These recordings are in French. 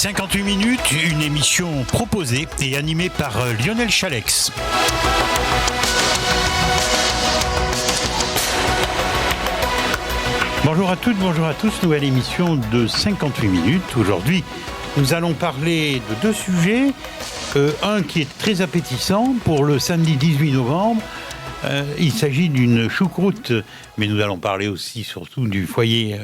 58 minutes, une émission proposée et animée par Lionel Chalex. Bonjour à toutes, bonjour à tous, nouvelle émission de 58 minutes. Aujourd'hui, nous allons parler de deux sujets. Un qui est très appétissant pour le samedi 18 novembre. Il s'agit d'une choucroute, mais nous allons parler aussi surtout du foyer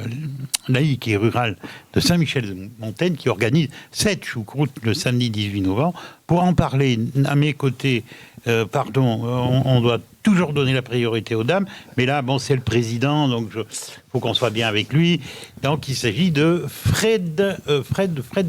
laïque et rural de Saint-Michel-de-Montaigne qui organise cette choucroute le samedi 18 novembre. Pour en parler, à mes côtés, on doit toujours donner la priorité aux dames, mais là, c'est le président, donc il faut qu'on soit bien avec lui. Donc il s'agit de Fred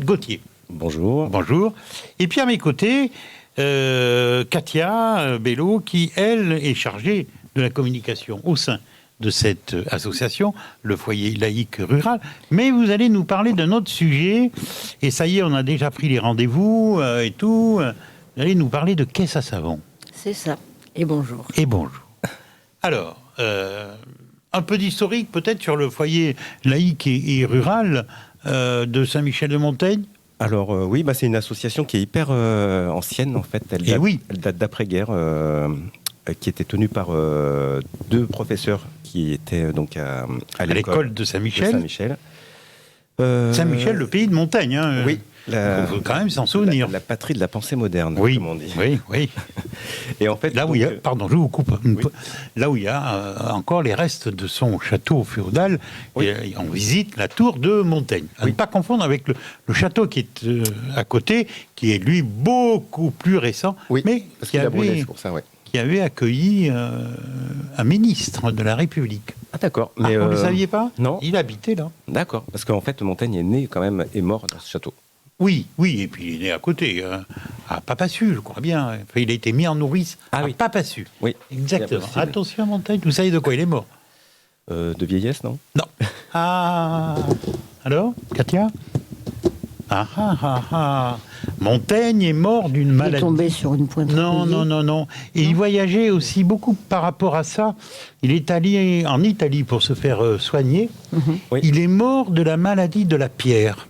Gauthier. Bonjour. Bonjour. Et puis à mes côtés, Katia Bello, qui, elle, est chargée de la communication au sein de cette association, le foyer laïque rural. Mais vous allez nous parler d'un autre sujet, et ça y est, on a déjà pris les rendez-vous et tout. Vous allez nous parler de caisse à savon. C'est ça. Et bonjour. Et bonjour. Alors, un peu d'historique peut-être sur le foyer laïque et rural de Saint-Michel-de-Montaigne. Alors oui, c'est une association qui est hyper ancienne en fait. Elle date d'après-guerre, qui était tenue par deux professeurs qui étaient donc à l'école de Saint-Michel. Saint-Michel, le pays de Montaigne. Hein. Oui. Il faut quand même s'en souvenir. La patrie de la pensée moderne, oui, comme on dit. Oui. Et en fait, là où il y a, pardon, je vous coupe. Oui. Là où il y a encore les restes de son château féodal, on visite la tour de Montaigne. À ne pas confondre avec le château qui est à côté, qui est lui beaucoup plus récent, mais parce qu'il a brûlé, c'est pour ça, qui avait accueilli un ministre de la République. Ah d'accord. Mais vous ne le saviez pas? Non. Il habitait là. D'accord. Parce qu'en fait, Montaigne est né quand même et mort dans ce château. Oui, et puis il est né à côté, à Papassu, je crois bien. Enfin, il a été mis en nourrice à Papassu. Oui, exactement. Attention à Montaigne, vous savez de quoi il est mort? De vieillesse, non? Non. Ah. Alors, Katia? Montaigne est mort d'une maladie. Il est tombé sur une pointe. Non. Et il voyageait aussi beaucoup par rapport à ça. Il est allé en Italie pour se faire soigner. Mm-hmm. Oui. Il est mort de la maladie de la pierre.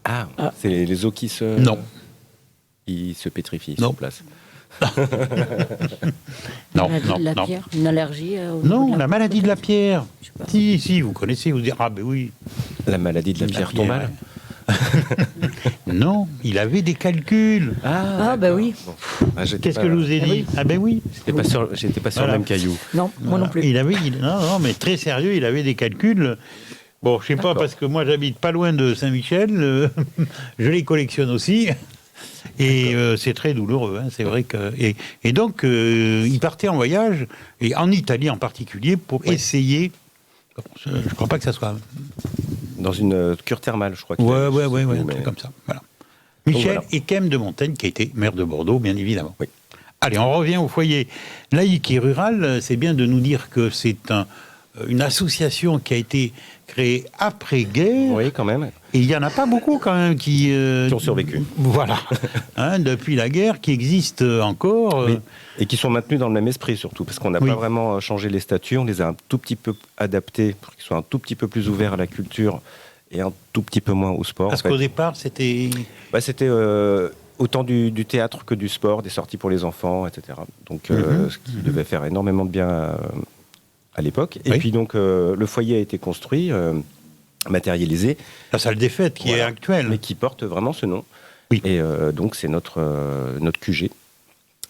Ah, c'est les os qui se... Non. Ils se pétrifient sur place. Non. Pierre, une allergie non, la maladie de la pierre. Si, vous connaissez, vous direz, oui. La maladie de la pierre tombale. Non, il avait des calculs. Oui. Bon. Qu'est-ce que je vous ai dit? Oui. J'étais pas sur le même caillou. Non, moi non plus. Non, mais très sérieux, il avait des calculs. Bon, je sais pas, parce que moi j'habite pas loin de Saint-Michel, je les collectionne aussi, et c'est très douloureux, c'est vrai que... Et donc, il partait en voyage, et en Italie en particulier, pour essayer... Je ne crois pas que ça soit... Dans une cure thermale, je crois. Ouais, un truc comme ça, voilà. Michel Ekem de Montaigne, qui a été maire de Bordeaux, bien évidemment. Oui. Allez, on revient au foyer laïque et rural. C'est bien de nous dire que c'est une association qui a été créée après-guerre. Oui, quand même. Et il n'y en a pas beaucoup, quand même, qui ont survécu. Voilà. Depuis la guerre, qui existent encore. Oui. Et qui sont maintenus dans le même esprit, surtout, parce qu'on n'a pas vraiment changé les statuts. On les a un tout petit peu adaptés pour qu'ils soient un tout petit peu plus ouverts à la culture et un tout petit peu moins au sport. Parce qu'au départ, c'était... C'était autant du théâtre que du sport, des sorties pour les enfants, etc. Donc, ce qui devait faire énormément de bien à l'époque. Et puis donc le foyer a été construit, matérialisé. La salle des fêtes qui est actuelle. Mais qui porte vraiment ce nom. Oui. Et donc c'est notre QG.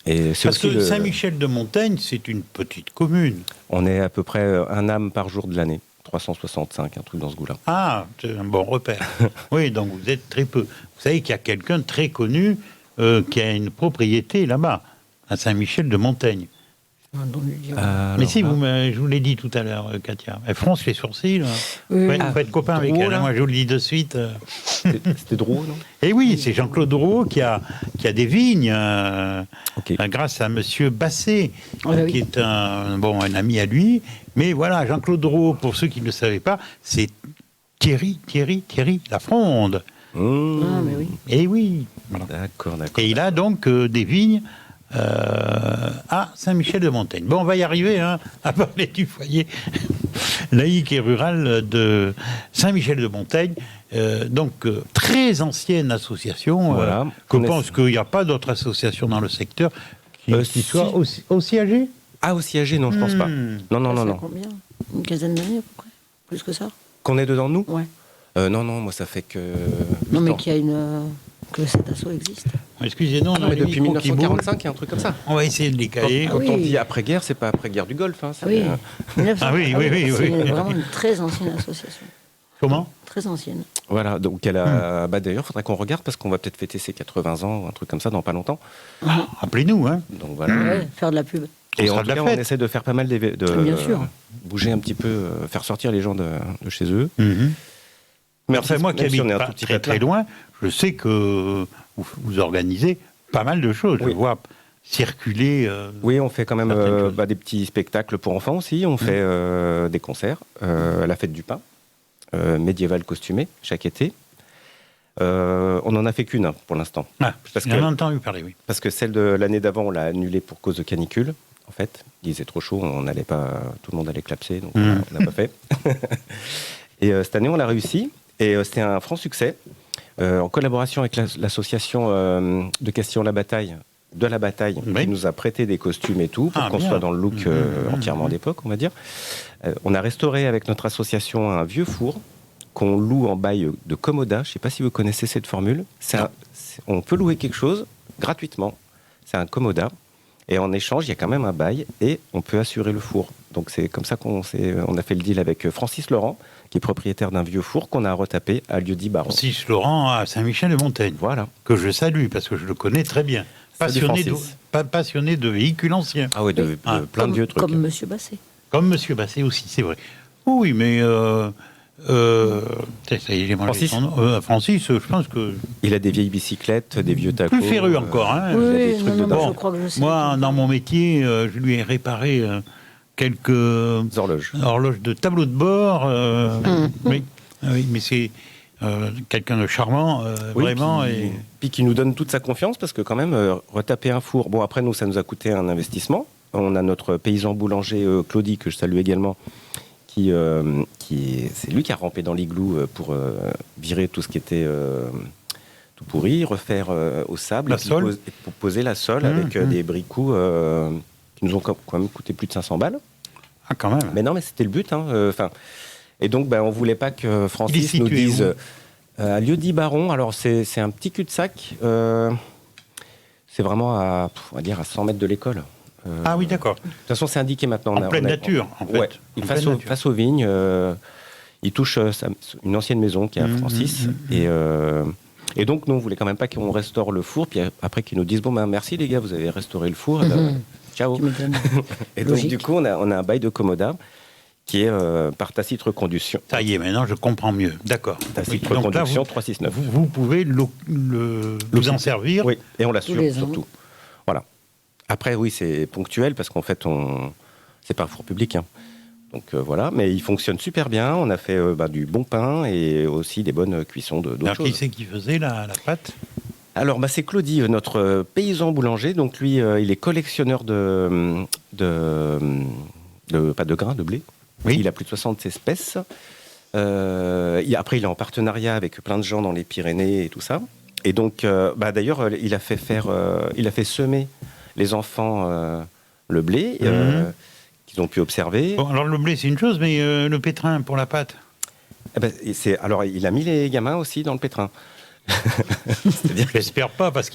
Et c'est parce que Saint-Michel-de-Montaigne, c'est une petite commune. On est à peu près un âme par jour de l'année. 365, un truc dans ce goût-là. Ah, c'est un bon repère. Oui, donc vous êtes très peu. Vous savez qu'il y a quelqu'un de très connu qui a une propriété là-bas, à Saint-Michel-de-Montaigne. Mais si, je vous l'ai dit tout à l'heure, Katia. Elle fronce les sourcils. Vous faut être copain avec elle. Moi, je vous le dis de suite. C'était Drouot, non? Eh oui, c'est Jean-Claude Drouot qui a des vignes, grâce à Monsieur Basset, qui est un ami à lui. Mais voilà, Jean-Claude Drouot, pour ceux qui ne le savaient pas, c'est Thierry Lafronde. Mais oui. Eh oui. Voilà. D'accord. Et il a donc des vignes à Saint-Michel-de-Montaigne. Bon, on va y arriver à parler du foyer laïque et rural de Saint-Michel-de-Montaigne. très ancienne association. Voilà. Je pense qu'il n'y a pas d'autres associations dans le secteur qui soient aussi âgées. Ah, aussi âgées, non, je pense pas. Non. Combien ? Une quinzaine d'années à peu près ? Plus que ça ? Qu'on est dedans, nous ? Ouais. Non, moi, ça fait que. Non, 8 mais ans. qu'il y a que cet assaut existe. Excusez-nous, Ah non, mais depuis 1945, il y a un truc comme ça. On va essayer de les caler. Quand on oui. dit après-guerre, c'est pas après-guerre du Golfe. Hein, c'est, Oui. 1900. Ah oui. C'est vraiment une très ancienne association. Comment ? Très ancienne. Voilà, donc elle a. D'ailleurs, il faudrait qu'on regarde parce qu'on va peut-être fêter ses 80 ans ou un truc comme ça dans pas longtemps. Appelez-nous, hein. Donc voilà. Ouais, faire de la pub. Et On en sera tout de la cas, on fête. essaie de faire pas mal Bien sûr. bouger un petit peu, faire sortir les gens de chez eux. Mais enfin, moi qui même si habite on est un pas tout petit très, peu très là. loin, je sais que vous organisez pas mal de choses. Oui. Je vois circuler. Oui, on fait quand même certaines choses. des petits spectacles pour enfants aussi. On fait des concerts, la fête du pain, médiévale costumée, chaque été. On n'en a fait qu'une pour l'instant. Ah, Parce j'en ai que- entendu parler, oui. Parce que celle de l'année d'avant, on l'a annulée pour cause de canicule. En fait, il faisait trop chaud, on n'allait pas, tout le monde allait clapser, donc on n'a pas fait. Et cette année, on l'a réussi. Et c'était un franc succès. En collaboration avec l'association de Castillon-la-Bataille, Oui. qui nous a prêté des costumes et tout, pour Ah, qu'on bien. soit dans le look entièrement d'époque, on va dire. On a restauré avec notre association un vieux four qu'on loue en bail de Commoda. Je ne sais pas si vous connaissez cette formule. On peut louer quelque chose gratuitement. C'est un Commoda. Et en échange, il y a quand même un bail et on peut assurer le four. Donc c'est comme ça on a fait le deal avec Francis Laurent, qui est propriétaire d'un vieux four qu'on a retapé à Lieu-dit-Baron. Francis Laurent à Saint-Michel-de-Montaigne, Voilà. que je salue parce que je le connais très bien. Salut, Francis. Passionné de véhicules anciens. Ah oui, de plein de Comme- vieux trucs. Comme Monsieur Basset. Comme Monsieur Basset aussi, c'est vrai. Oui, mais ça y est, j'ai mangé Francis son nom. Francis, je pense que Il a des vieilles bicyclettes, des vieux tacos. plus féru encore. Hein. il a des Oui, trucs non, dedans. je crois que je sais. Moi, dans mon métier, je lui ai réparé quelques Des horloges. horloges de tableau de bord. Oui. Ah oui, mais c'est quelqu'un de charmant, Oui, vraiment. puis qui nous donne toute sa confiance, parce que quand même, retaper un four, bon après nous, ça nous a coûté un investissement. On a notre paysan boulanger, Claudie, que je salue également, c'est lui qui a rampé dans l'igloo pour virer tout ce qui était tout pourri, refaire au sable, La et puis sole. pour poser la sole avec des bricots qui nous ont quand même coûté plus de 500 balles. Ah, quand même. Mais non, mais c'était le but. Et donc, on voulait pas que Il est Francis nous situé dise où à Lieu-dit-Baron. Alors, c'est un petit cul-de-sac. C'est vraiment on va dire à 100 mètres de l'école. Ah oui, d'accord. De toute façon, c'est indiqué maintenant. En pleine nature, en fait. Ouais, En pleine nature. face aux vignes. Il touche une ancienne maison qui est à Francis. Et donc, nous, on voulait quand même pas qu'on restaure le four. Puis après, qu'ils nous disent bon, merci les gars, vous avez restauré le four. Ciao. Tu m'étonnes. Et donc, Logique. du coup, on a un bail de Commoda qui est par tacite reconduction. Ça y est, maintenant, je comprends mieux. D'accord. Tacite Oui, donc là, reconduction 369. vous pouvez vous en servir. Oui, et on Tous l'assure les ans. surtout. Voilà. Après, oui, c'est ponctuel parce qu'en fait, c'est pas un four public. Hein. Donc voilà, mais il fonctionne super bien. On a fait du bon pain et aussi des bonnes cuissons d'autres Alors, qui choses. c'est qui faisait la pâte? Alors, c'est Claudie, notre paysan boulanger. Donc lui, il est collectionneur pas de grains, de blé. Oui. Il a plus de 60 espèces. Après, il est en partenariat avec plein de gens dans les Pyrénées et tout ça. Et donc, d'ailleurs, il a fait semer les enfants le blé qu'ils ont pu observer. Bon, alors, le blé, c'est une chose, mais le pétrin pour la pâte? Alors, il a mis les gamins aussi dans le pétrin. J'espère pas, parce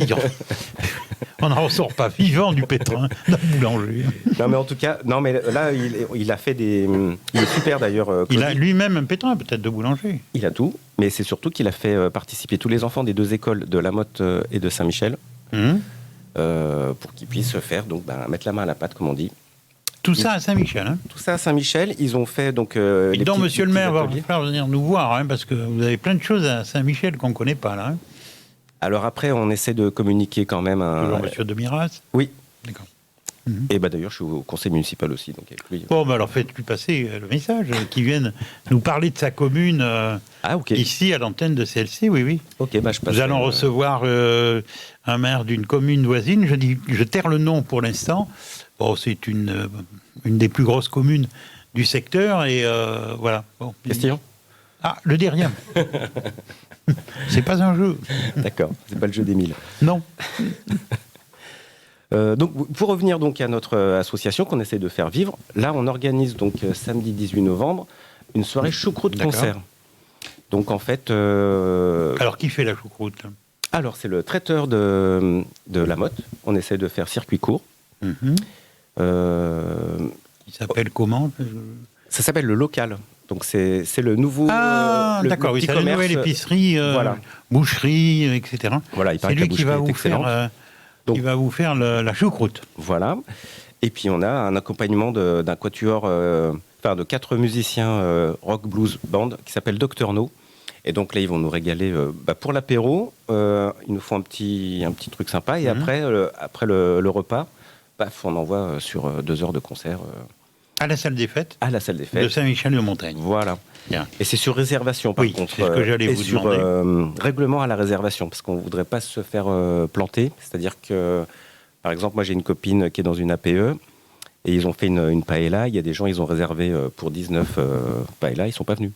on n'en ressort pas vivant du pétrin d'un boulanger. Non, mais en tout cas, là, il a fait des. Il est super d'ailleurs. Il a Claudie. lui-même un pétrin, peut-être, de boulanger. Il a tout, mais c'est surtout qu'il a fait participer tous les enfants des deux écoles de La Motte et de Saint-Michel pour qu'ils puissent faire, mettre la main à la pâte, comme on dit. Tout ça à Saint-Michel. Hein. Tout ça à Saint-Michel, ils ont fait donc. Et donc, monsieur le maire va ateliers. falloir venir nous voir, hein, parce que vous avez plein de choses à Saint-Michel qu'on ne connaît pas, là. Hein. Alors après, on essaie de communiquer quand même. Toujours monsieur de Miras. Oui. D'accord. Et d'ailleurs, je suis au conseil municipal aussi, donc avec lui. Bon, alors faites-lui passer le message, qu'il vienne nous parler de sa commune Ah ok. ici à l'antenne de CLC, oui. Ok, je passe. Nous allons recevoir un maire d'une commune voisine, je taire le nom pour l'instant. Bon, c'est une des plus grosses communes du secteur, et voilà. Bon. Castillon. Ah, le dis rien. C'est pas un jeu. D'accord, c'est pas le jeu des 1000. Non. Donc, pour revenir donc à notre association qu'on essaie de faire vivre, là, on organise donc samedi 18 novembre une soirée choucroute concert. Donc, en fait... Alors, qui fait la choucroute? Alors, c'est le traiteur de la Motte. On essaie de faire circuit court. Il s'appelle comment? Ça s'appelle le local. Donc, c'est le nouveau... d'accord, oui, c'est la nouvelle épicerie, voilà. boucherie, etc. Voilà, il c'est paraît lui que la qui va boucherie est vous faire... excellente. Donc, il va vous faire la choucroute. Voilà. Et puis, on a un accompagnement d'un quatuor, de 4 musiciens rock blues band qui s'appelle Dr No. Et donc là, ils vont nous régaler pour l'apéro. Ils nous font un petit truc sympa. Et après le repas, on envoie sur 2 heures de concert. À la salle des fêtes. À la salle des fêtes. De Saint-Michel-de-Montagne. Voilà. Bien. Et c'est sur réservation, par contre. C'est ce que j'allais vous demander. Règlement à la réservation, parce qu'on ne voudrait pas se faire planter. C'est-à-dire que, par exemple, moi j'ai une copine qui est dans une APE, et ils ont fait une paella. Il y a des gens, ils ont réservé pour 19 paella, ils ne sont pas venus.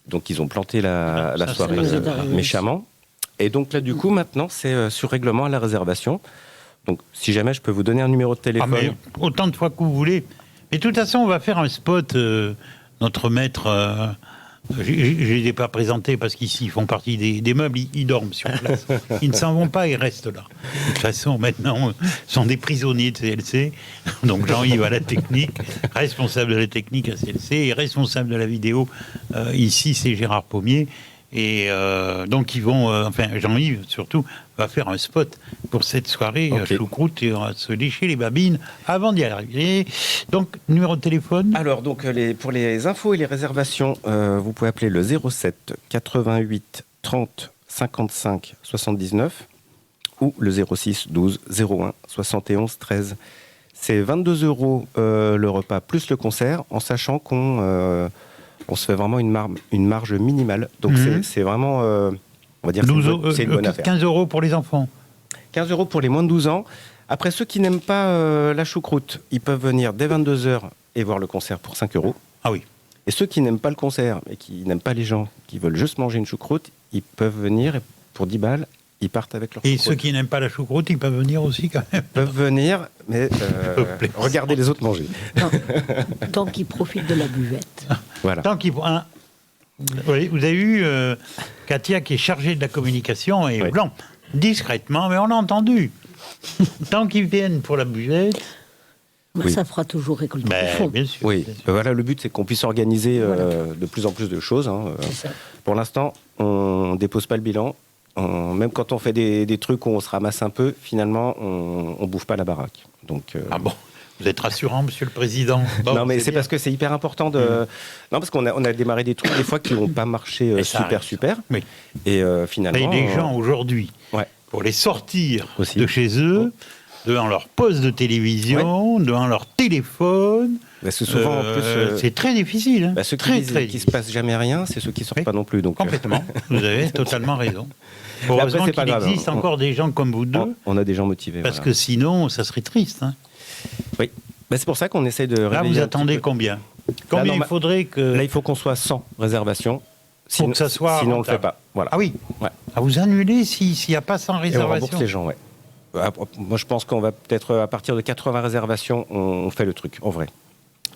Donc ils ont planté la soirée méchamment. Et donc là, du coup, maintenant, c'est sur règlement à la réservation. Donc si jamais je peux vous donner un numéro de téléphone. Mais autant de fois que vous voulez. Mais de toute façon, on va faire un spot. Notre maître, je ne les ai pas présentés parce qu'ici, ils font partie des meubles, ils dorment sur place. Ils ne s'en vont pas, ils restent là. De toute façon, maintenant, ils sont des prisonniers de CLC. Donc Jean-Yves à la technique, responsable de la technique à CLC, et responsable de la vidéo, ici, c'est Gérard Pommier. Et donc ils vont, Jean-Yves surtout, va faire un spot pour cette soirée choucroute et on va se lécher les babines avant d'y arriver. Donc, numéro de téléphone? Alors, donc, pour les infos et les réservations, vous pouvez appeler le 07 88 30 55 79 ou le 06 12 01 71 13. C'est 22 € le repas plus le concert, en sachant qu'on se fait vraiment une marge minimale. Donc c'est vraiment, on va dire, c'est une bonne affaire. 15 € pour les enfants. 15 € pour les moins de 12 ans. Après, ceux qui n'aiment pas la choucroute, ils peuvent venir dès 22h et voir le concert pour 5 €. Ah oui. Et ceux qui n'aiment pas le concert et qui n'aiment pas les gens, qui veulent juste manger une choucroute, ils peuvent venir et pour 10 balles, ils partent avec leur choucroute. Et ceux qui n'aiment pas la choucroute, ils peuvent venir aussi quand même. Ils peuvent venir, mais regardez les autres manger. Tant qu'ils profitent de la buvette. Voilà. Tant qu'ils... Oui, vous avez eu Katia qui est chargée de la communication et blanc, discrètement, mais on l'a entendu. Tant qu'ils viennent pour la buvette... Ça fera toujours récolter des fonds. Bien sûr. Oui, bien sûr. Voilà, le but c'est qu'on puisse organiser de plus en plus de choses. Pour l'instant, on ne dépose pas le bilan. Même quand on fait des trucs où on se ramasse un peu, finalement, on ne bouffe pas la baraque. Donc, Ah bon, vous êtes rassurant, Monsieur le Président. Bon, non, mais c'est parce que c'est hyper important de... Non, parce qu'on a démarré des trucs, des fois, qui n'ont pas marché super. Oui. Et finalement... Il y a des gens, aujourd'hui, pour les sortir de chez eux, devant leur poste de télévision, devant leur téléphone... c'est souvent, en plus... c'est très difficile. Ceux qui disent qu'il ne se passe jamais rien, c'est ceux qui ne sortent pas non plus. Donc, complètement. Vous avez totalement raison. Heureusement qu'il existe encore des gens comme vous deux. On a des gens motivés. Parce que sinon, ça serait triste. Hein. Oui. C'est pour ça qu'on essaie de... Là, vous attendez combien? Combien il faudrait que... Là, il faut qu'on soit 100 réservations. Pour que ça soit sinon, on ne le fait pas. Voilà. Ah oui. À vous annuler s'il n'y a pas 100 réservations. Et on rembourse les gens, moi, je pense qu'on va peut-être, à partir de 80 réservations, on fait le truc, en vrai.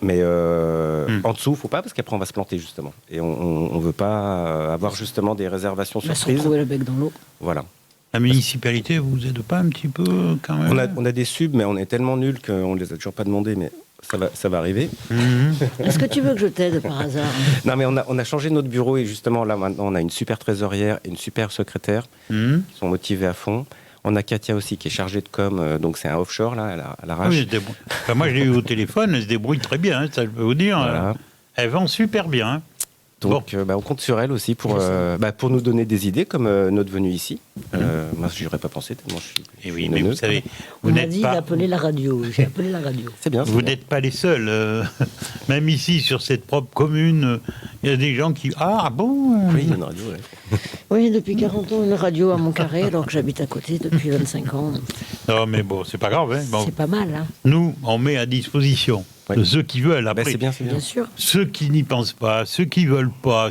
Mais en dessous, il ne faut pas, parce qu'après, on va se planter, justement. Et on ne veut pas avoir, justement, des réservations surprises. Se retrouver le bec dans l'eau. Voilà. La municipalité vous aide pas un petit peu, quand même? On a des subs, mais on est tellement nuls qu'on ne les a toujours pas demandés, mais ça va arriver. Est-ce que tu veux que je t'aide, par hasard? Non, mais on a changé notre bureau, et justement, là, maintenant, on a une super trésorière et une super secrétaire qui sont motivés à fond. On a Katia aussi qui est chargée de com, donc c'est un offshore là, à l'arrache. Oui, moi je l'ai eu au téléphone, elle se débrouille très bien, hein, ça je peux vous dire. Voilà. Elle vend super bien. Donc on compte sur elle aussi pour nous donner des idées comme notre venue ici. Moi je n'y aurais pas pensé tellement je suis. Et oui, mais vous savez, vous On m'a n'êtes dit pas. d'appeler la radio. J'ai appelé la radio. C'est bien. Vous n'êtes pas les seuls. Même ici, sur cette propre commune, il y a des gens qui. Ah bon? Oui, il y a une radio. Oui, depuis 40 ans, une radio à Montcarré, alors que j'habite à côté depuis 25 ans. Non, mais bon, c'est pas grave. Hein. Bon. C'est pas mal, hein. Nous, on met à disposition Ouais. de ceux qui veulent. Après, C'est bien, c'est bien. Bien sûr. ceux qui n'y pensent pas, ceux qui veulent pas,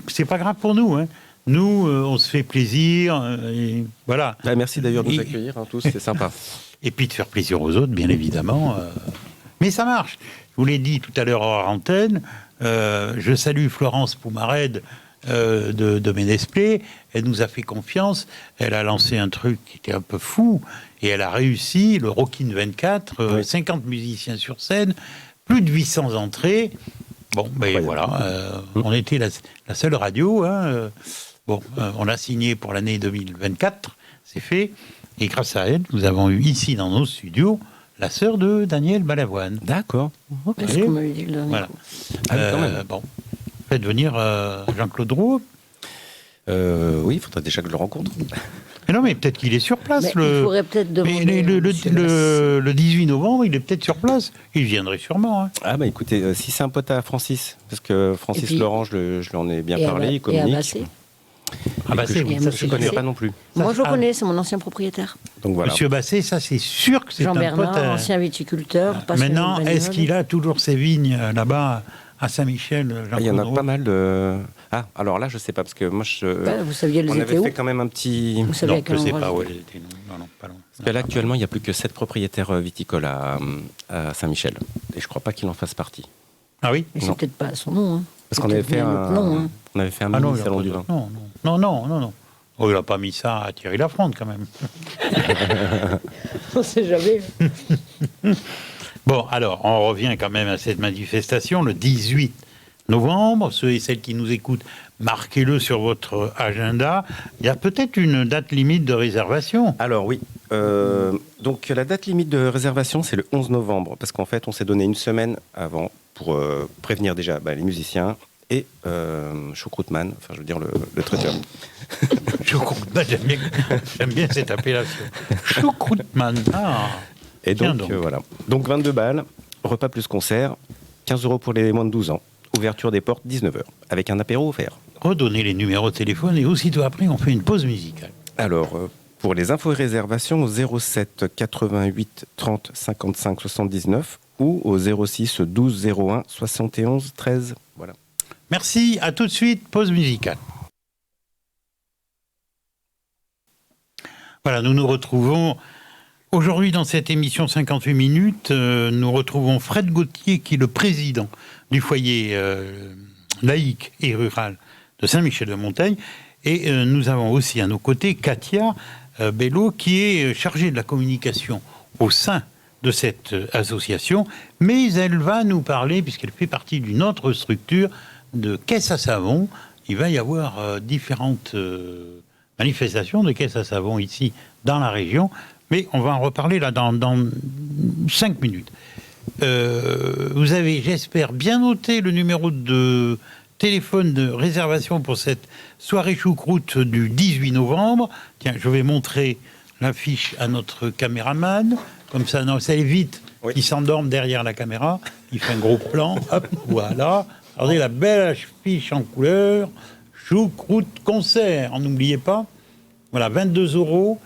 c'est pas grave pour nous. Hein. Nous, on se fait plaisir, et voilà. Merci d'ailleurs de nous Et- accueillir tous, c'est sympa. Et puis de faire plaisir aux autres, bien évidemment. Mais ça marche. Je vous l'ai dit tout à l'heure hors antenne. Je salue Florence Poumared de Ménesplé. Elle nous a fait confiance. Elle a lancé un truc qui était un peu fou. Et elle a réussi, le Rockin' 24, Oui. 50 musiciens sur scène, plus de 800 entrées. Bon, ben Incroyable. voilà, on était la seule radio. Hein, on a signé pour l'année 2024, c'est fait. Et grâce à elle, nous avons eu ici dans nos studios la sœur de Daniel Balavoine. D'accord. C'est ce qu'on m'avait dit le dernier Voilà. coup. Ah oui, quand même. Bon, faites venir Jean-Claude Roux. Oui, il faudrait déjà que je le rencontre. Mais non, mais peut-être qu'il est sur place. Mais il faudrait peut-être Mais demander. le, à monsieur Massé. le 18 novembre, il est peut-être sur place. Il viendrait sûrement. Hein. Ah bah écoutez, si c'est un pote à Francis, parce que Francis Et puis- Laurent, je lui en ai bien Et à parlé, il et à communique. Massé. Ah bah Que c'est Et à je monsieur ne connais Massé. pas non plus. Moi, je le Ah. connais, c'est mon ancien propriétaire. Donc voilà. Monsieur Basset, ça c'est sûr que c'est Jean un pote. Bernard, ancien viticulteur. passionné de Maintenant, bagnole. est-ce qu'il a toujours ses vignes là-bas à Saint-Michel, Il y en a Jean-Claude pas Roux? mal de... Ah, alors là, je sais pas, parce que moi, Bah, vous saviez, elles on étaient avait où fait quand même un petit... Vous savez Non, à quel je sais endroit pas où elles elle était. Non, pas loin. Parce que là, actuellement, il n'y a plus que 7 propriétaires viticoles à Saint-Michel. Et je crois pas qu'il en fasse partie. Ah oui. Mais c'est Non. peut-être pas son nom. Hein. Parce qu'on avait fait un nom. Hein. on avait fait un Ah non, mini il a salon pas du de- vin. non. Oh, il n'a pas mis ça à Thierry Lafronde quand même. On sait jamais. Bon, alors, on revient quand même à cette manifestation le 18 novembre. Ceux et celles qui nous écoutent, marquez-le sur votre agenda. Il y a peut-être une date limite de réservation. Alors oui, donc la date limite de réservation, c'est le 11 novembre, parce qu'en fait, on s'est donné une semaine avant pour prévenir déjà les musiciens et Choucroutman, enfin je veux dire le traiteur. Choucroutman, j'aime bien cette appellation. Choucroutman. Ah. Et Tiens donc, donc. voilà. Donc 22 balles, repas plus concert, 15 € pour les moins de 12 ans, ouverture des portes 19h, avec un apéro offert. Redonnez les numéros de téléphone et aussitôt après, on fait une pause musicale. Alors, pour les infos et réservations, au 07 88 30 55 79 ou au 06 12 01 71 13. Voilà. Merci, à tout de suite, pause musicale. Voilà, nous nous retrouvons aujourd'hui dans cette émission 58 minutes. Nous retrouvons Fred Gauthier, qui est le président du foyer laïque et rural de Saint-Michel-de-Montagne. Et nous avons aussi à nos côtés Katia Bello, qui est chargée de la communication au sein de cette association. Mais elle va nous parler, puisqu'elle fait partie d'une autre structure, de caisse à savon. Il va y avoir différentes manifestations de caisse à savon ici dans la région, mais on va en reparler là dans 5 minutes. Vous avez, j'espère, bien noté le numéro de téléphone de réservation pour cette soirée choucroute du 18 novembre. Tiens, je vais montrer l'affiche à notre caméraman, comme ça, non, ça évite Oui. qu'il s'endorme derrière la caméra. Il fait un gros plan, hop, voilà. Regardez la belle affiche en couleur, choucroute concert, n'oubliez pas. Voilà, 22 €,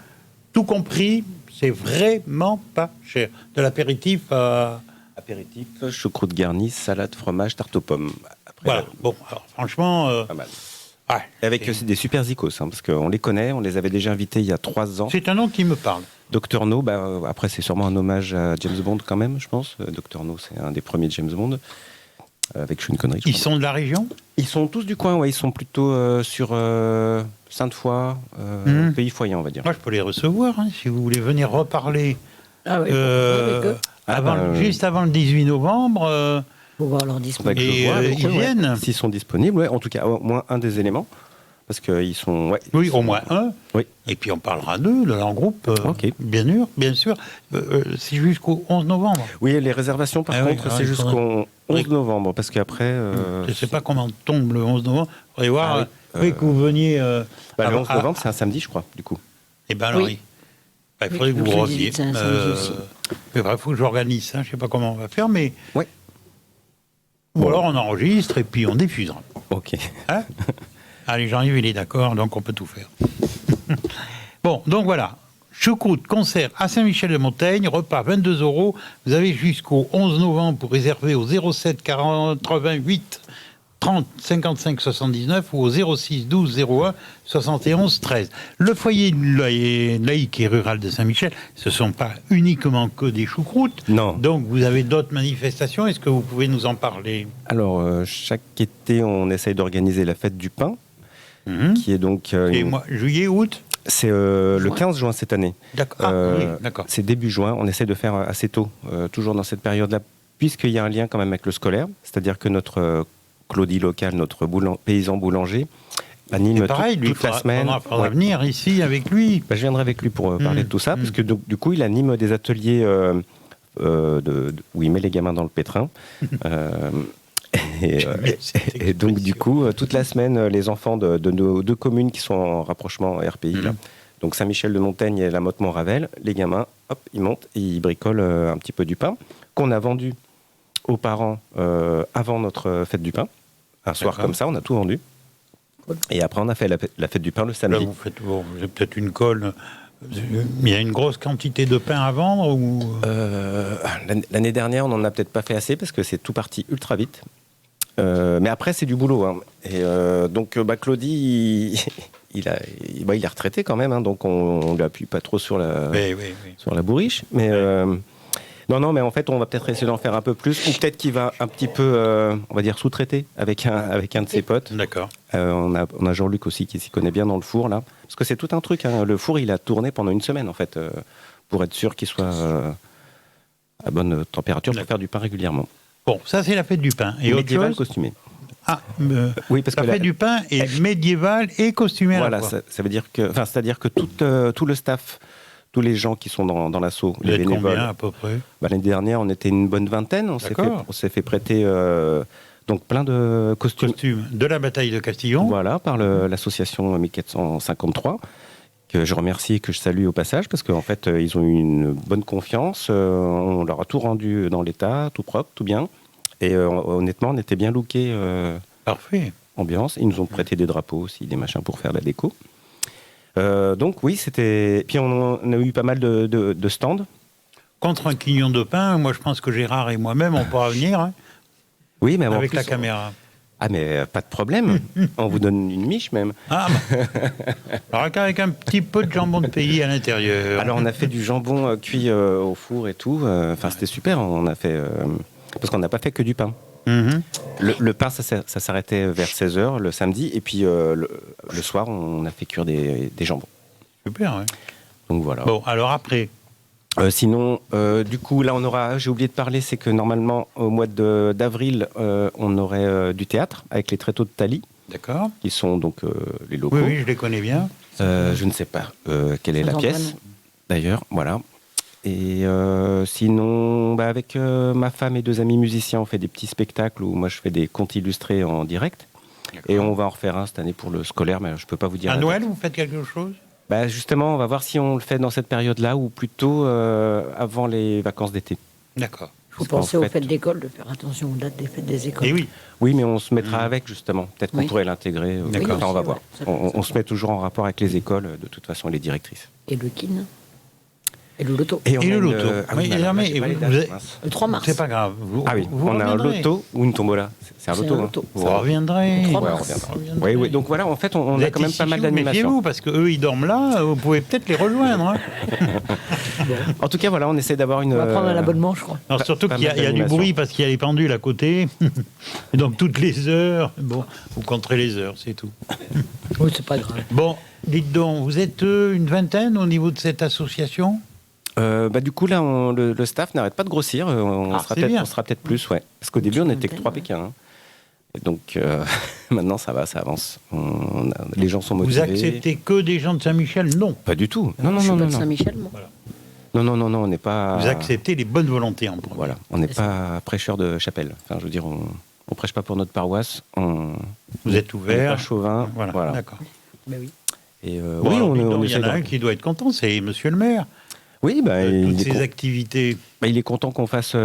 tout compris, c'est vraiment pas cher. De l'apéritif à... Apéritif, choucroute garnie, salade, fromage, tarte aux pommes. Après, Voilà, bon, alors franchement... pas mal. ouais, Et avec aussi des super zikos, parce qu'on les connaît, on les avait déjà invités il y a 3 ans. c'est un nom qui me parle. Dr No, après c'est sûrement un hommage à James Bond quand même, je pense. Dr No, c'est un des premiers James Bond. Avec Je suis une connerie. je Ils crois. sont de la région? Ils sont tous du coin, ouais. Ils sont plutôt sur Sainte-Foy, Pays Foyen, on va dire. Moi, je peux les recevoir, hein, si vous voulez venir reparler Ah oui, euh, avec eux. juste avant le 18 novembre. Faut voir leur Faudrait disponibilité. que je Et, vois avec ils eux, ouais. viennent. S'ils sont disponibles, ouais. En tout cas, au moins un des éléments. Parce qu'ils sont. Ouais, Oui, ils au sont- moins un. Oui. Et puis on parlera d'eux, de leur groupe. Ok. Bien sûr. C'est jusqu'au 11 novembre. Oui, les réservations, par Ah oui, contre, alors c'est il jusqu'au faudrait- 11 novembre. Parce qu'après. Je ne sais pas comment tombe le 11 novembre. Il faudrait voir Ah oui. oui, que vous veniez. le 11 novembre, c'est un samedi, je crois, du coup. Eh bien, alors, Oui. il faudrait Oui, que vous le reveniez. 18, c'est un samedi aussi. Il faut que j'organise ça. Je ne sais pas comment on va faire, mais. Ouais. Ou alors on enregistre et puis on diffusera. Ok. Hein Allez, Jean-Yves, il est d'accord, donc on peut tout faire. Bon, donc voilà. choucroute, concert à Saint-Michel-de-Montaigne, repas 22 €. Vous avez jusqu'au 11 novembre pour réserver au 07 88 30 55 79 ou au 06 12 01 71 13. Le foyer laïque et rural de Saint-Michel, ce ne sont pas uniquement que des choucroutes. Non. Donc vous avez d'autres manifestations. Est-ce que vous pouvez nous en parler? Alors, chaque été, on essaye d'organiser la fête du pain, qui est donc... Et juillet, août? C'est le 15 juin cette année. D'accord. Oui, d'accord. C'est début juin. On essaie de faire assez tôt, toujours dans cette période-là, puisqu'il y a un lien quand même avec le scolaire. C'est-à-dire que notre Claudie local, notre paysan boulanger, anime toute la semaine. Il faudra venir ici avec lui. Je viendrai avec lui pour parler de tout ça, parce que du coup, il anime des ateliers où il met les gamins dans le pétrin. Et donc, du coup, toute la semaine, les enfants de nos 2 communes qui sont en rapprochement RPI, là, donc Saint-Michel-de-Montaigne et la Motte-Montravel, les gamins, hop, ils montent et ils bricolent un petit peu du pain qu'on a vendu aux parents avant notre fête du pain. Un soir comme ça, on a tout vendu. Cool. Et après, on a fait la fête du pain le samedi. Là, vous avez peut-être une colle. Il y a une grosse quantité de pain à vendre ou... L'année dernière, on n'en a peut-être pas fait assez parce que c'est tout parti ultra vite. Mais après, c'est du boulot. Hein. Et donc, Claudie, il est retraité quand même. Hein, donc, on ne l'appuie pas trop sur la bourriche. Mais... Non, mais en fait, on va peut-être essayer d'en faire un peu plus, ou peut-être qu'il va un petit peu, on va dire, sous-traiter avec un de ses potes. D'accord. On a Jean-Luc aussi qui s'y connaît bien dans le four, là. Parce que c'est tout un truc, hein. Le four, il a tourné pendant une semaine, en fait, pour être sûr qu'il soit à bonne température pour faire du pain régulièrement. Bon, ça, c'est la fête du pain. Et médiéval autre chose costumé. Oui, parce que la fête du pain est médiévale et costumée. Voilà, ça veut dire que, c'est-à-dire que tout le staff, tous les gens qui sont dans l'assaut, les bénévoles. Combien à peu près? L'année dernière, on était une bonne vingtaine. On s'est fait prêter donc plein de costumes de la bataille de Castillon. Voilà, par l'association 1453, que je remercie et que je salue au passage, parce qu'en fait, ils ont eu une bonne confiance. On leur a tout rendu dans l'état, tout propre, tout bien. Et honnêtement, on était bien lookés. Parfait. Ambiance. Ils nous ont prêté des drapeaux aussi, des machins pour faire la déco. Donc oui, c'était... Puis on a eu pas mal de stands. Contre un quignon de pain, moi je pense que Gérard et moi-même, on pourra venir. Hein, oui, mais avec la caméra. Ah mais pas de problème, on vous donne une miche même. Ah, alors avec un petit peu de jambon de pays à l'intérieur. Alors on a fait du jambon cuit au four et tout, c'était super, on a fait... parce qu'on n'a pas fait que du pain. Le pain, ça s'arrêtait vers 16h le samedi, et puis le soir, on a fait cuire des jambons. Super, oui. Donc voilà. Bon, alors après sinon, du coup, là, j'ai oublié de parler, c'est que normalement, au mois d'avril, on aurait du théâtre avec les tréteaux de Thalie. D'accord. Qui sont donc les locaux. Oui, je les connais bien. Je ne sais pas quelle est la pièce, d'ailleurs, voilà. Et sinon, avec ma femme et 2 amis musiciens, on fait des petits spectacles où moi je fais des contes illustrés en direct. Et on va en refaire un cette année pour le scolaire, mais je ne peux pas vous dire. À Noël, vous faites quelque chose? Justement, on va voir si on le fait dans cette période-là ou plutôt avant les vacances d'été. D'accord. Il faut penser aux fêtes d'école, de faire attention aux dates des fêtes des écoles. Et oui. Oui, mais on se mettra avec, justement. Peut-être qu'on pourrait l'intégrer. D'accord. Enfin, on va voir. On se met toujours en rapport avec les écoles, de toute façon, les directrices. Et le kin. Et le loto. Et le loto. Le 3 mars. C'est pas grave. On a un loto ou une tombola. C'est un loto. Hein. Vous reviendrez. Oui. Donc voilà, en fait, on a quand même pas mal d'animations. Méfiez-vous, parce qu'eux, ils dorment là. Vous pouvez peut-être les rejoindre. Hein. En tout cas, voilà, on essaie d'avoir une... On va prendre un abonnement, je crois. Alors, surtout qu'il y a du bruit parce qu'il y a les pendules à côté. Et donc, toutes les heures. Bon, vous compterez les heures, c'est tout. Oui, c'est pas grave. Bon, dites donc, vous êtes une vingtaine au niveau de cette association? Du coup, là, le staff n'arrête pas de grossir. On sera peut-être plus, ouais. Parce qu'au début, on n'était que 3 Pékins. Hein. Et donc, maintenant, ça va, ça avance. Les gens sont motivés. Vous acceptez que des gens de Saint-Michel? Non. Pas du tout. Non. Je suis pas de Saint-Michel, moi. Voilà. Non, on n'est pas... Vous acceptez les bonnes volontés en premier. Voilà, on n'est pas prêcheur de chapelle. Enfin, je veux dire, on prêche pas pour notre paroisse. Vous êtes ouvert. On n'est pas chauvin. Voilà. D'accord. Mais oui. Et il y en a un qui doit être content, c'est Monsieur le maire. Oui, toutes ces activités. Il est content qu'on fasse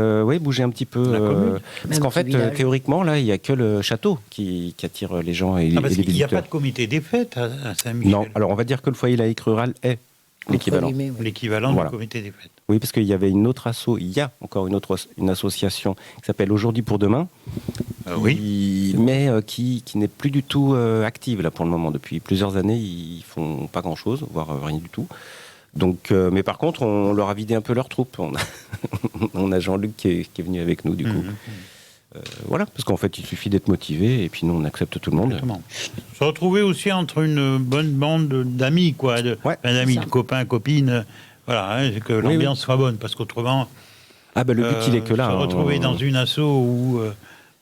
bouger un petit peu. Parce qu'en fait, théoriquement, là, il n'y a que le château qui attire les gens et les visiteurs. Il n'y a pas de comité des fêtes à Saint-Michel. Non, alors on va dire que le foyer laïque rural est L'équivalent. guillemets, oui. L'équivalent Voilà. du comité des fêtes. Oui, parce qu'il y avait une autre asso, il y a encore une association qui s'appelle Aujourd'hui pour demain, qui n'est plus du tout active là pour le moment. Depuis plusieurs années, ils font pas grand-chose, voire rien du tout. Donc, mais par contre, on leur a vidé un peu leur troupe. On a Jean-Luc qui est venu avec nous, du coup. Voilà, parce qu'en fait, il suffit d'être motivé, et puis nous, on accepte tout le monde. Exactement. Se retrouver aussi entre une bonne bande d'amis, quoi, d'amis, ça. de copains, copines, voilà, hein, que l'ambiance soit bonne, parce qu'autrement, Ah ben le but, il est que là. se retrouver dans une asso où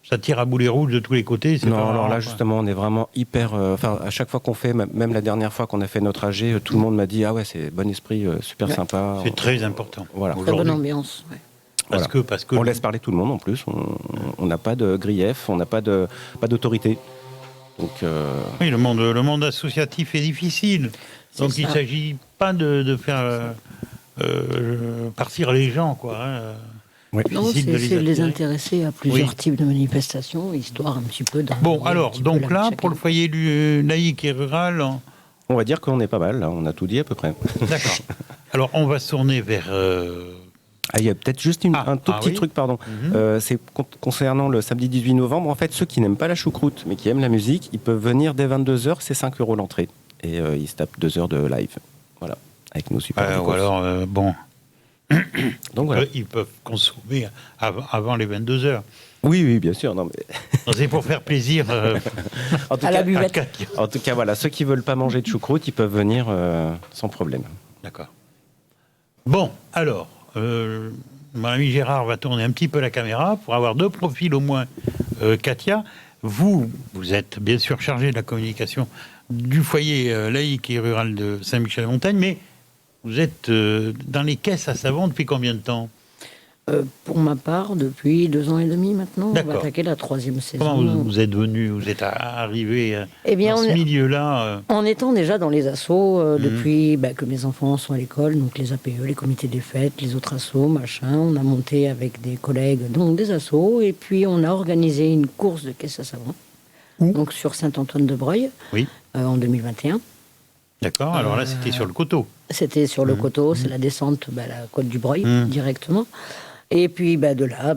ça tire à boulet rouge de tous les côtés, c'est Non, pas alors marrant, là, quoi. justement, on est vraiment hyper. Enfin, à chaque fois qu'on fait, même la dernière fois qu'on a fait notre AG, tout le monde m'a dit ah ouais, c'est bon esprit, super sympa. C'est très important. Voilà. Très bonne Aujourd'hui. ambiance. Ouais. Parce que On laisse parler tout le monde en plus. On n'a pas de grief, on n'a pas d'autorité. Donc. oui, le monde associatif est difficile. Donc C'est il ne ça. s'agit pas de faire partir les gens, quoi. Hein. Non, Difficile de c'est de les attirer. intéresser à plusieurs Oui. types de manifestations, histoire un petit peu d'en Bon, donner un alors, petit peu donc la là, vie de pour le chacun. foyer laïque et rural, On va dire qu'on est pas mal, là. On a tout dit à peu près. d'accord. Alors, on va se tourner vers... Ah, il y a peut-être juste un tout petit oui. truc, pardon. C'est concernant le samedi 18 novembre. En fait, ceux qui n'aiment pas la choucroute, mais qui aiment la musique, ils peuvent venir dès 22h, c'est 5 € l'entrée. Et ils se tapent 2 heures de live. Voilà. Avec nos super ou alors, bon, Donc voilà. ils peuvent consommer avant les 22 heures. Oui, bien sûr. Non, mais... Non, c'est pour faire plaisir En tout À cas, la buvette. Katia. En tout cas, voilà, ceux qui veulent pas manger de choucroute, ils peuvent venir sans problème. D'accord. Bon, alors, mon ami Gérard va tourner un petit peu la caméra pour avoir deux profils au moins. Katia, vous êtes bien sûr chargée de la communication du foyer laïque et rural de Saint-Michel-de-Montagne, mais vous êtes dans les caisses à savon depuis combien de temps? Pour ma part, depuis 2 ans et demi maintenant, on va D'accord. attaquer la 3e saison. Comment vous êtes venu, vous êtes arrivé Eh bien, dans ce on est- milieu-là En étant déjà dans les assos, depuis que mes enfants sont à l'école, donc les APE, les comités des fêtes, les autres assos, machin, on a monté avec des collègues donc des assos, et puis on a organisé une course de caisse à savon, donc sur Saint-Antoine-de-Breuil, Oui, en 2021. d'accord. Alors là, c'était sur le coteau. C'était sur le coteau, c'est la descente, la côte du Breuil, directement. Et puis de là,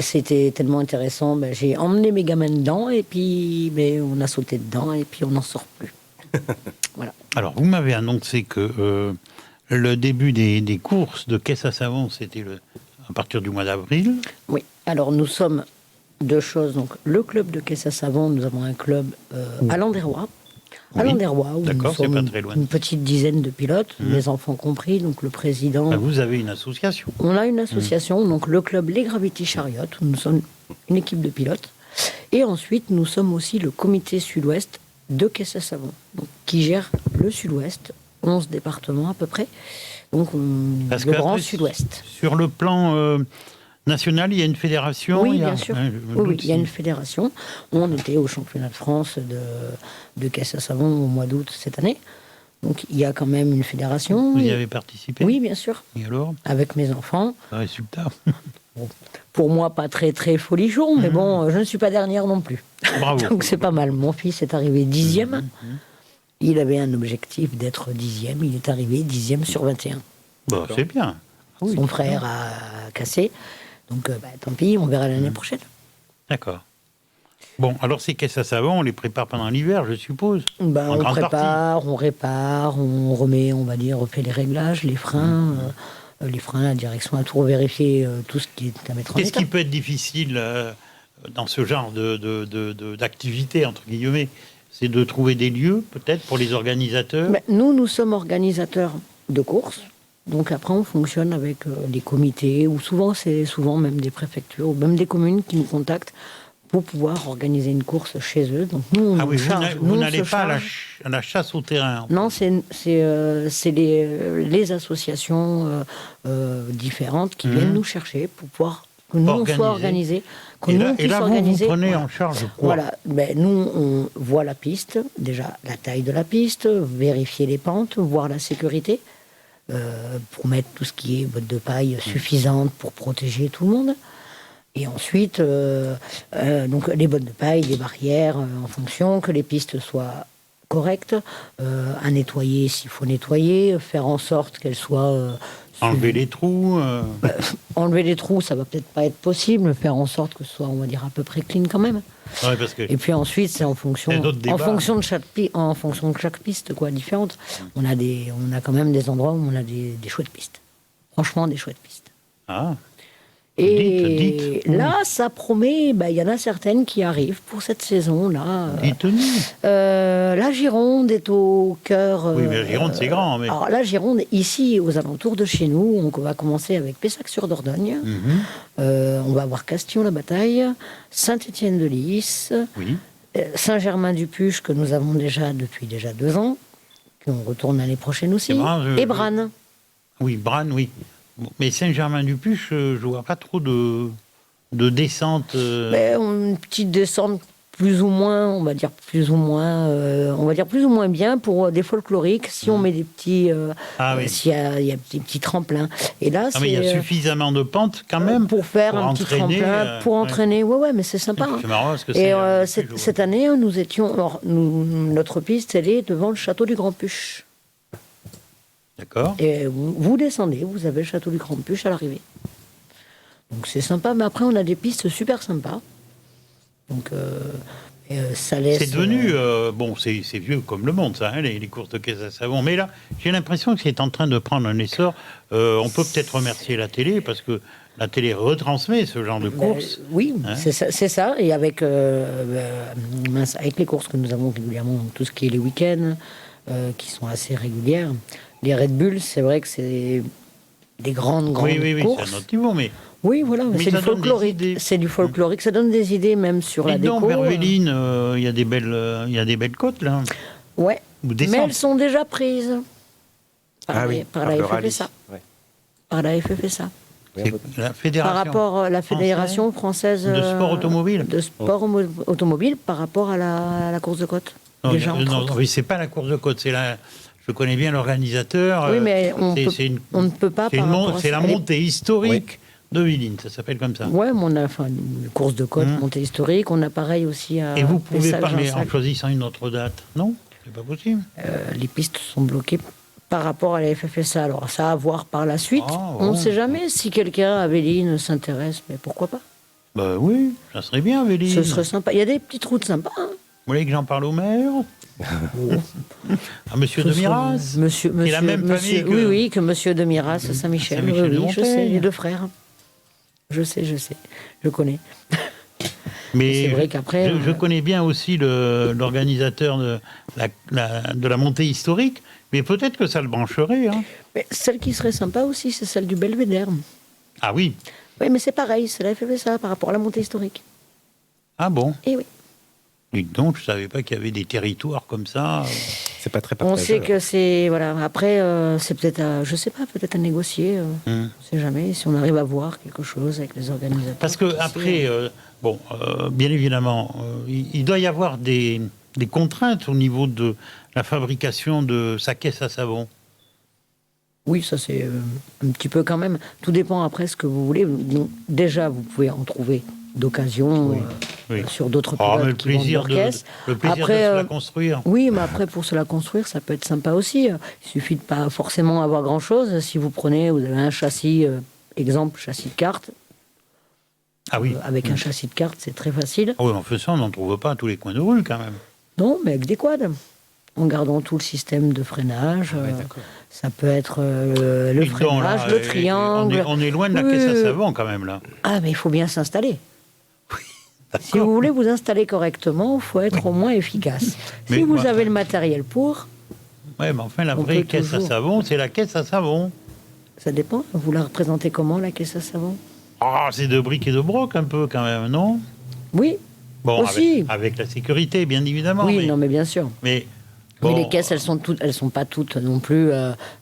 c'était tellement intéressant, j'ai emmené mes gamins dedans, et puis on a sauté dedans, et puis on n'en sort plus. Voilà. Alors, vous m'avez annoncé que le début des courses de caisse à savon, c'était à partir du mois d'avril. Oui, alors nous sommes 2 choses. Donc, le club de caisse à savon, nous avons un club à Landerrois. À Oui. Landerrois, où D'accord, nous c'est sommes pas très loin. une petite dizaine de pilotes, les enfants compris, donc le président. Ah, vous avez une association. On a une association, donc le club Les Gravity Chariots, où nous sommes une équipe de pilotes. Et ensuite, nous sommes aussi le comité sud-ouest de caisse à savon, donc, qui gère le sud-ouest, 11 départements à peu près. Donc, Parce le que grand après, sud-ouest. Sur le plan national, il y a une fédération. Oui, il y a- bien sûr. hein, je me Oui, doute il y a si- une fédération. On était au championnat de France de caisse à savon au mois d'août cette année. Donc il y a quand même une fédération. Vous y avez participé? Oui, bien sûr. Et alors, Avec mes enfants. résultat? Pour moi, pas très très folichon, mais bon, je ne suis pas dernière non plus. Bravo. Donc c'est pas mal. Mon fils est arrivé 10e. Il avait un objectif d'être 10e. Il est arrivé 10e sur 21. Bon, c'est bien. Son frère a cassé. Donc tant pis, on verra l'année prochaine. D'accord. Bon, alors ces caisses à savon, on les prépare pendant l'hiver, je suppose. En On grande prépare, on répare, on remet, on va dire, on fait les réglages, les freins. La direction a tout vérifié, tout ce qui est à mettre en Qu'est-ce état. qui peut être difficile dans ce genre d'activité, entre guillemets? C'est de trouver des lieux, peut-être, pour les organisateurs? Nous sommes organisateurs de courses. Donc après, on fonctionne avec les comités, ou c'est souvent même des préfectures, ou même des communes qui nous contactent pour pouvoir organiser une course chez eux. Donc nous, on Ah oui, charge. vous n'allez pas à la chasse au terrain. Non, c'est les associations différentes qui viennent nous chercher pour pouvoir que nous on soit organisés, que nous on Et puisse là, vous organiser. prenez Voilà. en charge quoi? Voilà, nous on voit la piste, déjà la taille de la piste, vérifier les pentes, voir la sécurité, pour mettre tout ce qui est bottes de paille suffisantes pour protéger tout le monde. Et ensuite, donc les bottes de paille, les barrières, en fonction, que les pistes soient correcte, à nettoyer s'il faut nettoyer, faire en sorte qu'elle soit... Enlever les trous enlever les trous, ça va peut-être pas être possible, faire en sorte que ce soit, on va dire, à peu près clean quand même. Ouais, parce que Et puis ensuite, c'est en fonction de chaque piste, quoi, différente. On a quand même des endroits où on a des chouettes pistes. Franchement, des chouettes pistes. Ah. Et Dites. là, ça promet, il y en a certaines qui arrivent pour cette saison-là. Dites-nous. La Gironde est au cœur. Oui, mais la Gironde, c'est grand. Mais... Alors, la Gironde, ici, aux alentours de chez nous, on va commencer avec Pessac-sur-Dordogne. On va avoir Castillon-la-Bataille, Saint-Étienne-de-Lys, Oui. Saint-Germain-du-Puche, que nous avons depuis déjà 2 ans, qu'on retourne l'année prochaine aussi, et Branne. Oui, Branne, oui. Mais Saint-Germain-du-Puche, je vois pas trop de descente. Une petite descente plus ou moins, on va dire plus ou moins bien pour des folkloriques. Si on met des petits, s'il y a des petits tremplins. Et là, mais il y a suffisamment de pente quand même pour faire un petit tremplin, pour entraîner. Ouais, mais c'est sympa. C'est marrant parce que cette année, nous étions, notre piste, elle est devant le château du Grand Puche. D'accord. Et vous descendez, vous avez le château du Grand Puche à l'arrivée. Donc c'est sympa, mais après on a des pistes super sympas. Donc ça laisse... C'est devenu... c'est vieux comme le monde, ça, hein, les courses de caisse à savon. Mais là, j'ai l'impression que c'est en train de prendre un essor. On peut peut-être remercier la télé, parce que la télé retransmet ce genre de courses. Oui, hein, c'est ça. Et avec les courses que nous avons régulièrement, tout ce qui est les week-ends, qui sont assez régulières, les Red Bull, c'est vrai que c'est des grandes courses. Oui, c'est un autre niveau, mais... Oui, voilà, mais c'est du folklorique. C'est du folklorique, ça donne des idées même sur la déco. Vers Véline, il y a des belles côtes, là. Ouais, mais elles sont déjà prises par la FFSA. Ouais. Par la FFSA. La fédération. Par rapport à la Fédération française de sport automobile. De sport automobile par rapport à la course de côte. Non, c'est pas la course de côte, c'est la... Je connais bien l'organisateur. Oui, mais on ne peut pas... C'est la montée historique de Véline, ça s'appelle comme ça. Oui, on a une course de côte, montée historique. On a pareil aussi à... Et vous pouvez pas, mais en choisissant une autre date, non? C'est pas possible. Les pistes sont bloquées par rapport à la FFSA. Alors, ça à voir par la suite. On ne sait jamais si quelqu'un à Véline s'intéresse, mais pourquoi pas? Bah oui, ça serait bien, Véline. Ce serait sympa. Il y a des petites routes sympas. Hein. Vous voulez que j'en parle au maire? À Monsieur de Miras. Monsieur, la même famille que... Oui, que Monsieur de Miras, Saint-Michel. Oui, je sais, les 2 frères. Je sais, je connais. Mais c'est vrai qu'après... Je connais bien aussi l'organisateur de la montée historique, mais peut-être que ça le brancherait. Hein. Mais celle qui serait sympa aussi, c'est celle du Belvédère. Ah oui? Oui, mais c'est pareil, c'est la FFSA par rapport à la montée historique. Ah bon? Eh oui. Donc, je ne savais pas qu'il y avait des territoires comme ça. C'est pas très partagé. On sait que c'est... Voilà. Après, c'est peut-être je sais pas, peut-être à négocier. On ne sait jamais, si on arrive à voir quelque chose avec les organisateurs. Parce que après, bien évidemment, il doit y avoir des contraintes au niveau de la fabrication de sa caisse à savon. Oui, ça c'est un petit peu quand même. Tout dépend après ce que vous voulez. Déjà, vous pouvez en trouver d'occasion sur d'autres pilotes qui vendent leur caisse. Le plaisir après, de se la construire. Oui, mais après, pour se la construire, ça peut être sympa aussi. Il suffit de pas forcément avoir grand-chose. Si vous avez un châssis, exemple, châssis de carte. Ah oui. Avec un châssis de carte, c'est très facile. Ah oui, en faisant, on n'en trouve pas à tous les coins de rue, quand même. Non, mais avec des quads. En gardant tout le système de freinage. Ça peut être le freinage, le triangle. On est loin de la caisse à savon, quand même, là. Ah, mais il faut bien s'installer. Si vous voulez vous installer correctement, il faut être au moins efficace. Si vous avez le matériel pour... Oui, mais enfin, la vraie caisse à savon, c'est la caisse à savon. Ça dépend. Vous la représentez comment, la caisse à savon? Ah, c'est de briques et de broc, un peu, quand même, non? Oui, bon, aussi. Avec la sécurité, bien évidemment. Oui, non, mais bien sûr. Mais les caisses, elles sont pas toutes non plus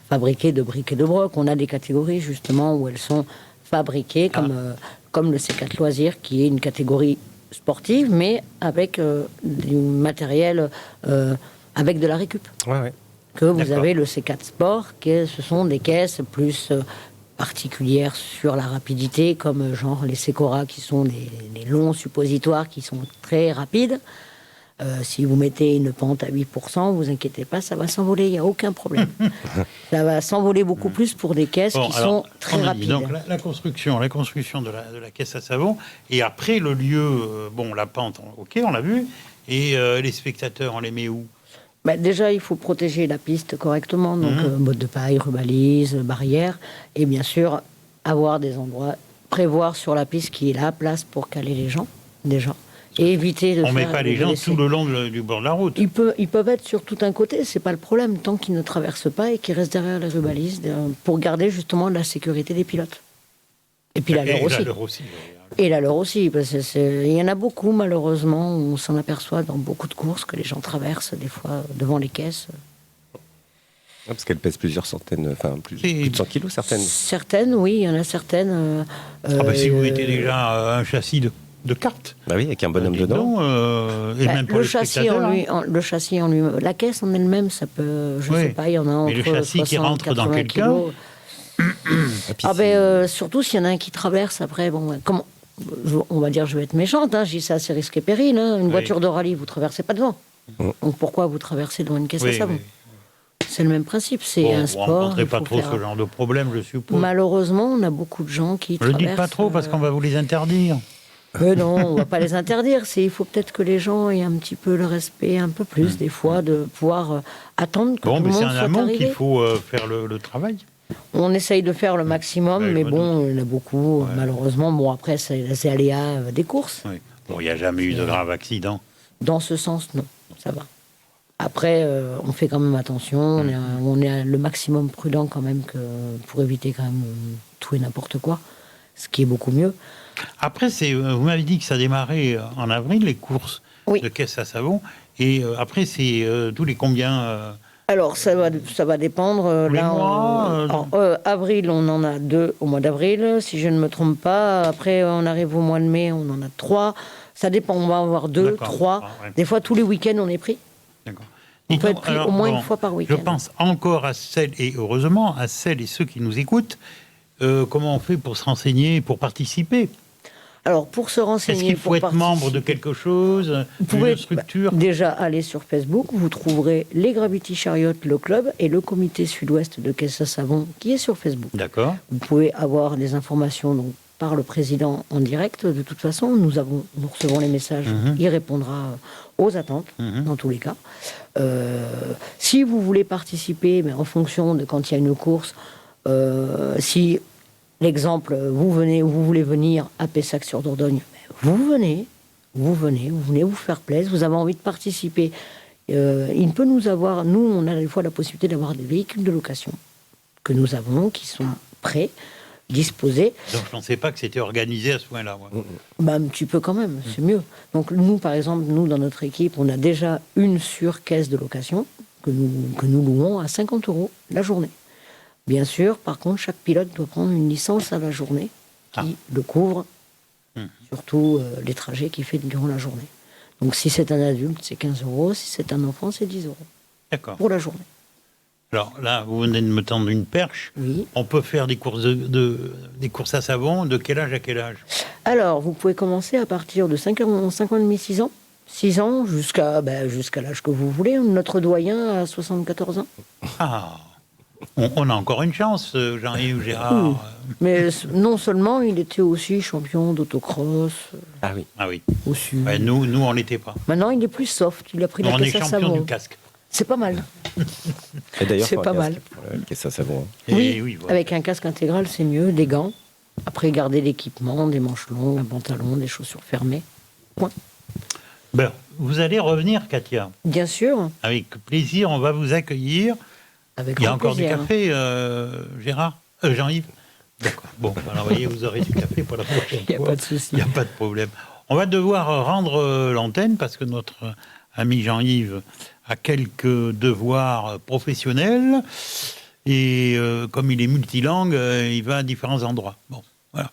fabriquées de briques et de broc. On a des catégories, justement, où elles sont fabriquées, comme le C4 Loisirs, qui est une catégorie sportive, mais avec du matériel, avec de la récup. Que vous avez le C4 Sport, ce sont des caisses plus particulières sur la rapidité, comme genre les Secora, qui sont des longs suppositoires qui sont très rapides. Si vous mettez une pente à 8%, vous inquiétez pas, ça va s'envoler, il n'y a aucun problème. Ça va s'envoler beaucoup plus pour des caisses qui sont très rapides. Donc la construction de la caisse à savon, et après le lieu, la pente, ok, on l'a vu, et les spectateurs, on les met où ? Déjà, il faut protéger la piste correctement, donc bottes de paille, rubalise, barrières, et bien sûr, avoir des endroits, prévoir sur la piste qu'il y ait la place pour caler les gens, déjà. Et éviter de on met pas les gens tout le long du bord de la route. Ils peuvent être sur tout un côté, c'est pas le problème, tant qu'ils ne traversent pas et qu'ils restent derrière les rubalises pour garder justement la sécurité des pilotes. Et puis la leur aussi. Et la leur aussi, parce qu'il y en a beaucoup malheureusement, on s'en aperçoit dans beaucoup de courses que les gens traversent des fois devant les caisses. Parce qu'elles pèsent plusieurs centaines, plus de 100 kilos certaines. Certaines, oui, il y en a certaines. Si vous mettez déjà un châssis de carte. Bah oui, avec un bonhomme dedans. Et même pour le châssis le châssis en lui, la caisse en elle-même, ça peut, je sais pas, il y on a entre. Mais le châssis 60, qui rentre dans quelqu'un. Surtout s'il y en a un qui traverse après, comment on va dire, je vais être méchante, je dis ça, c'est risque et péril. Une voiture de rallye, vous traversez pas devant. Donc pourquoi vous traversez devant une caisse à savon ? C'est le même principe, c'est un sport. Vous ne rencontrez pas trop ce genre de problème, je suppose. Malheureusement, on a beaucoup de gens qui traversent. Ne le dites pas trop parce qu'on va vous les interdire. Non, on ne va pas les interdire. Il faut peut-être que les gens aient un petit peu le respect, un peu plus, des fois, de pouvoir attendre que tout le monde soit arrivé. C'est en amont qu'il faut faire le travail. On essaye de faire le maximum, mais il y en a beaucoup, malheureusement. Après, c'est aléa des courses. Oui. Il n'y a jamais eu de grave accident. Dans ce sens, non, ça va. Après, on fait quand même attention, on est le maximum prudent quand même pour éviter quand même tout et n'importe quoi, ce qui est beaucoup mieux. Après, vous m'avez dit que ça démarrait en avril, les courses de caisse à savon, et après, c'est tous les combien Alors, ça va dépendre. Les mois avril, on en a 2 au mois d'avril, si je ne me trompe pas. Après, on arrive au mois de mai, on en a 3. Ça dépend, on va avoir 2, 3. Des fois, tous les week-ends, on est pris. D'accord. On peut être pris au moins une fois par week-end. Je pense encore à celles, et heureusement, à celles et ceux qui nous écoutent, comment on fait pour se renseigner, pour participer ? Alors, pour se renseigner... Est-ce qu'il faut être membre de quelque chose, d'une structure ? Déjà, aller sur Facebook, vous trouverez les Gravity Chariot, le club, et le comité sud-ouest de Caisse à Savon, qui est sur Facebook. D'accord. Vous pouvez avoir des informations par le président en direct. De toute façon, nous recevons les messages. Il répondra aux attentes, dans tous les cas. Si vous voulez participer, mais en fonction de quand il y a une course, si... L'exemple, vous voulez venir à Pessac-sur-Dordogne, vous venez vous faire plaisir, vous avez envie de participer. Il peut nous avoir, nous, on a des fois la possibilité d'avoir des véhicules de location que nous avons, qui sont prêts, disposés. Donc je ne pensais pas que c'était organisé à ce point-là. Tu peux quand même, c'est mieux. Donc nous, par exemple, dans notre équipe, on a déjà une sur-caisse de location que nous louons à 50 € la journée. Bien sûr, par contre, chaque pilote doit prendre une licence à la journée qui le couvre, surtout les trajets qu'il fait durant la journée. Donc si c'est un adulte, c'est 15 €, si c'est un enfant, c'est 10 € pour la journée. Alors là, vous venez de me tendre une perche. Oui. On peut faire des courses, des courses à savon de quel âge à quel âge ? Alors, vous pouvez commencer à partir de 5 ans et demi, 6 ans. 6 ans jusqu'à l'âge que vous voulez. Notre doyen a 74 ans. Ah, on a encore une chance, Jean-Yves Gérard. Oui. Mais non seulement, il était aussi champion d'autocross. Ah oui. Aussi. Ouais, nous, on l'était pas. Maintenant, il est plus soft. Il a pris la caisse à savon. On est champion du casque. C'est pas mal. Et d'ailleurs, c'est pas mal. Caisse à savon. Oui, voilà. Avec un casque intégral, c'est mieux. Des gants. Après, garder l'équipement, des manches longues, un pantalon, des chaussures fermées. Point. Ben, vous allez revenir, Katia. Bien sûr. Avec plaisir, on va vous accueillir. Avec Il y a encore plaisir. du café, Gérard Jean-Yves. D'accord. Bon, alors voyez, vous aurez du café pour la prochaine fois. Il n'y a pas de souci. Il n'y a pas de problème. On va devoir rendre l'antenne parce que notre ami Jean-Yves a quelques devoirs professionnels et comme il est multilingue, il va à différents endroits. Bon, voilà.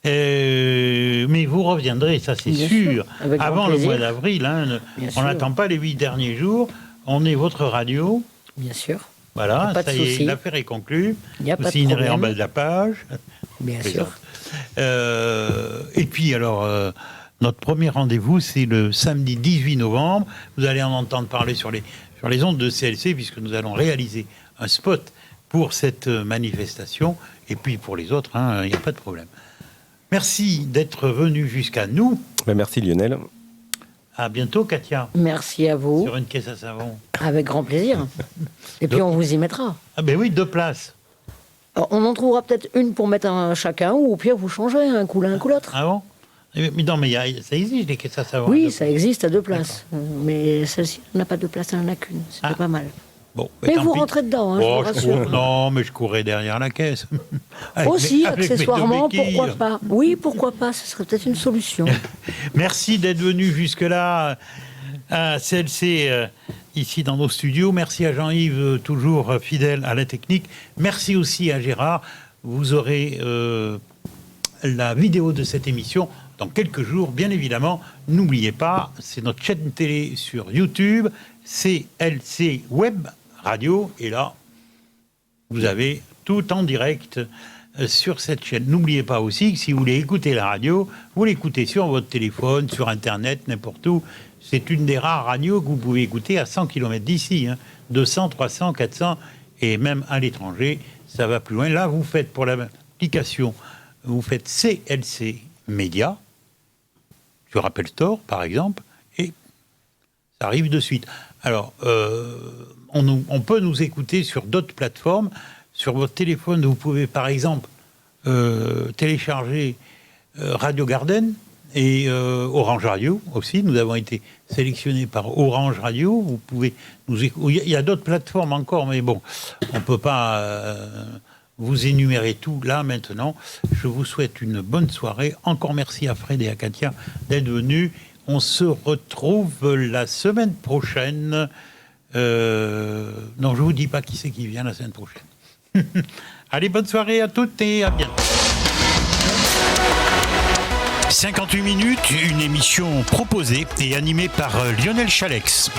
Mais vous reviendrez, ça c'est sûr, avant le mois d'avril. On n'attend pas les 8 derniers jours. On est votre radio. Bien sûr. Voilà, ça y est, l'affaire est conclue. Vous signerez en bas de la page. Bien sûr. Et puis alors, Notre premier rendez-vous, c'est le samedi 18 novembre. Vous allez en entendre parler sur les ondes de CLC, puisque nous allons réaliser un spot pour cette manifestation. Et puis pour les autres, il n'y a pas de problème. Merci d'être venu jusqu'à nous. Merci Lionel. À bientôt, Katia. Merci à vous. Sur une caisse à savon. Avec grand plaisir. Et puis on vous y mettra. Ah ben oui, 2 places. Alors, on en trouvera peut-être une pour mettre un chacun, ou au pire vous changerez un coup l'un, un coup l'autre. Ah bon? Mais non, mais ça existe, les caisses à savon. Oui, ça existe à 2 places. Mais celle-ci n'a pas 2 places, elle n'en a qu'une. C'était pas mal. Bon, mais vous rentrez dedans, je vous rassure. Non, mais je courais derrière la caisse. Aussi, accessoirement, pourquoi pas? Oui, pourquoi pas, ce serait peut-être une solution. Merci d'être venu jusque-là à CLC, ici dans nos studios. Merci à Jean-Yves, toujours fidèle à la technique. Merci aussi à Gérard. Vous aurez la vidéo de cette émission dans quelques jours, bien évidemment. N'oubliez pas, c'est notre chaîne télé sur YouTube, CLC Web Radio, et là, vous avez tout en direct sur cette chaîne. N'oubliez pas aussi que si vous voulez écouter la radio, vous l'écoutez sur votre téléphone, sur Internet, n'importe où. C'est une des rares radios que vous pouvez écouter à 100 km d'ici, 200, 300, 400, et même à l'étranger, ça va plus loin. Là, vous faites pour l'application, vous faites CLC Média, sur Apple Store, par exemple, et ça arrive de suite. Alors, on peut nous écouter sur d'autres plateformes. Sur votre téléphone, vous pouvez, par exemple, télécharger Radio Garden et Orange Radio aussi. Nous avons été sélectionnés par Orange Radio. Vous pouvez nous écouter. Il y a d'autres plateformes encore, mais bon, on ne peut pas vous énumérer tout là maintenant. Je vous souhaite une bonne soirée. Encore merci à Fred et à Katia d'être venus. On se retrouve la semaine prochaine. Non, je ne vous dis pas qui c'est qui vient la semaine prochaine. Allez, bonne soirée à toutes et à bientôt. 58 minutes, une émission proposée et animée par Lionel Chalex.